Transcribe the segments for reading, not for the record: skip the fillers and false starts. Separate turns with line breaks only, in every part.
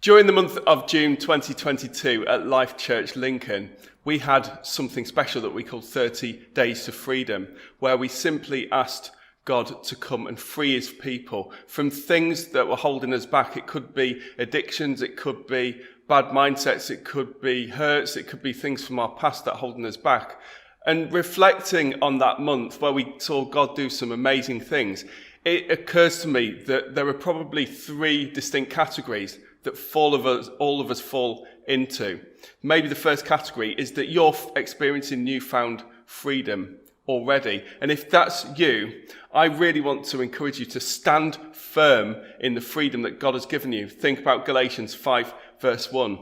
During the month of June 2022 at Life Church Lincoln, we had something special that we called 30 Days to Freedom, where we simply asked God to come and free his people from things that were holding us back. It could be addictions, it could be bad mindsets, it could be hurts, it could be things from our past that are holding us back. And reflecting on that month where we saw God do some amazing things, it occurs to me that there are probably three distinct categories that all of us fall into. Maybe the first category is that you're experiencing newfound freedom already. And if that's you, I really want to encourage you to stand firm in the freedom that God has given you. Think about Galatians 5 verse 1.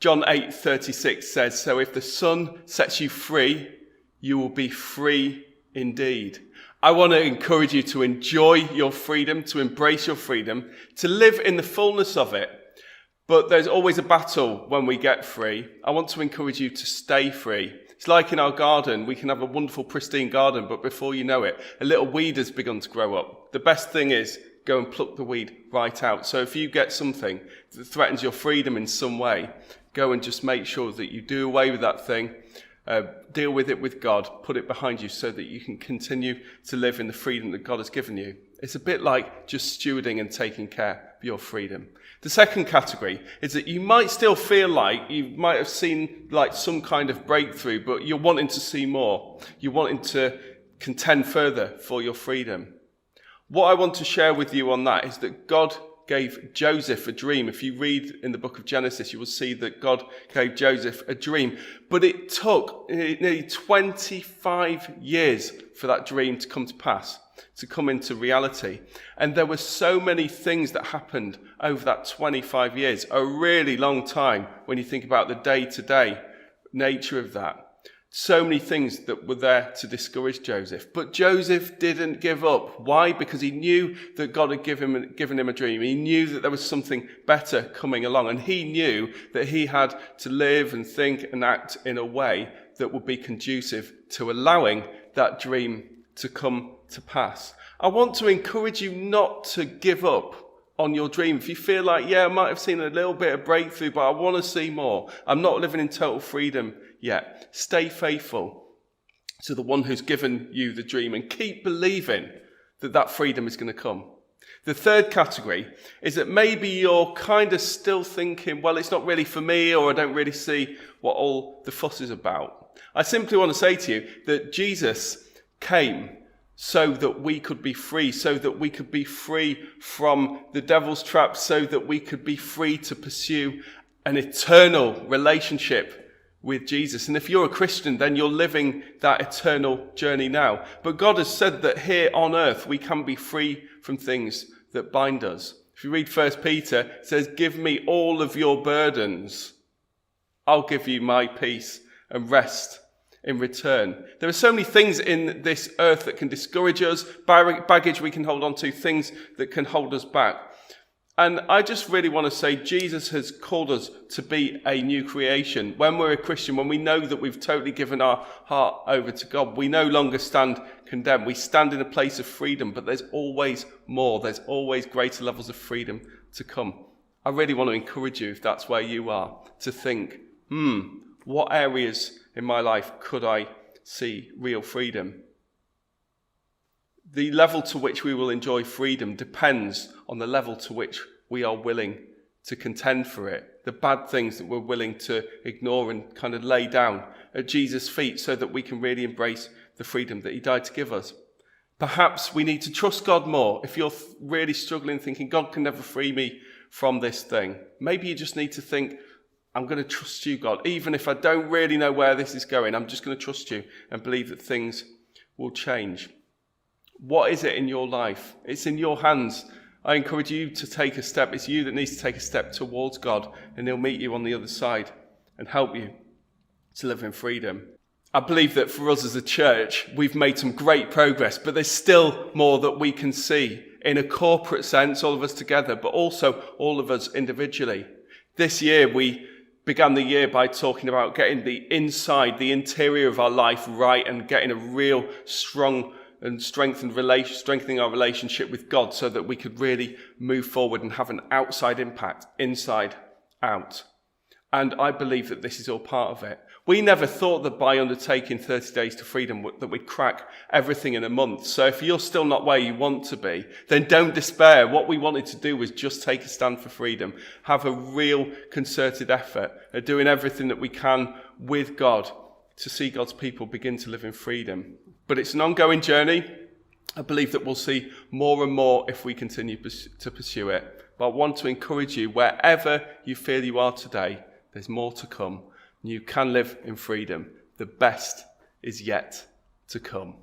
John 8:36 says, "So if the Son sets you free, you will be free indeed." I want to encourage you to enjoy your freedom, to embrace your freedom, to live in the fullness of it. But there's always a battle when we get free. I want to encourage you to stay free. It's like in our garden. We can have a wonderful, pristine garden, but before you know it, a little weed has begun to grow up. The best thing is go and pluck the weed right out. So if you get something that threatens your freedom in some way, go and just make sure that you do away with that thing. Deal with it with God, put it behind you so that you can continue to live in the freedom that God has given you. It's a bit like just stewarding and taking care of your freedom. The second category is that you might still feel like you might have seen like some kind of breakthrough, but you're wanting to see more. You're wanting to contend further for your freedom. What I want to share with you on that is that God gave Joseph a dream. If you read in the book of Genesis, you will see that God gave Joseph a dream. But it took nearly 25 years for that dream to come to pass, to come into reality. And there were so many things that happened over that 25 years, a really long time when you think about the day-to-day nature of that. So many things that were there to discourage Joseph. But Joseph didn't give up. Why? Because he knew that God had given him a dream. He knew that there was something better coming along. And he knew that he had to live and think and act in a way that would be conducive to allowing that dream to come to pass. I want to encourage you not to give up on your dream. If you feel like, I might have seen a little bit of breakthrough, but I want to see more. I'm not living in total freedom yet. Stay faithful to the one who's given you the dream and keep believing that that freedom is going to come. The third category is that maybe you're kind of still thinking, well, it's not really for me, or I don't really see what all the fuss is about. I simply want to say to you that Jesus came so that we could be free, so that we could be free from the devil's trap, so that we could be free to pursue an eternal relationship with Jesus. And if you're a Christian, then you're living that eternal journey now. But God has said that here on earth, we can be free from things that bind us. If you read 1 Peter, it says, "Give me all of your burdens. I'll give you my peace and rest in return." There are so many things in this earth that can discourage us, baggage we can hold on to, things that can hold us back. And I just really want to say Jesus has called us to be a new creation. When we're a Christian, when we know that we've totally given our heart over to God, we no longer stand condemned. We stand in a place of freedom, but there's always more. There's always greater levels of freedom to come. I really want to encourage you, if that's where you are, to think, what areas in my life could I see real freedom? The level to which we will enjoy freedom depends on the level to which we are willing to contend for it. The bad things that we're willing to ignore and kind of lay down at Jesus' feet so that we can really embrace the freedom that he died to give us. Perhaps we need to trust God more. If you're really struggling, thinking God can never free me from this thing, maybe you just need to think, I'm going to trust you, God. Even if I don't really know where this is going, I'm just going to trust you and believe that things will change. What is it in your life? It's in your hands. I encourage you to take a step. It's you that needs to take a step towards God, and he'll meet you on the other side and help you to live in freedom. I believe that for us as a church, we've made some great progress, but there's still more that we can see in a corporate sense, all of us together, but also all of us individually. This year, we began the year by talking about getting the inside, the interior of our life right, and getting a real strong and strengthening our relationship with God so that we could really move forward and have an outside impact inside out. And I believe that this is all part of it. We never thought that by undertaking 30 days to freedom that we'd crack everything in a month. So if you're still not where you want to be, then don't despair. What we wanted to do was just take a stand for freedom, have a real concerted effort at doing everything that we can with God to see God's people begin to live in freedom. But it's an ongoing journey. I believe that we'll see more and more if we continue to pursue it. But I want to encourage you, wherever you feel you are today, there's more to come. You can live in freedom. The best is yet to come.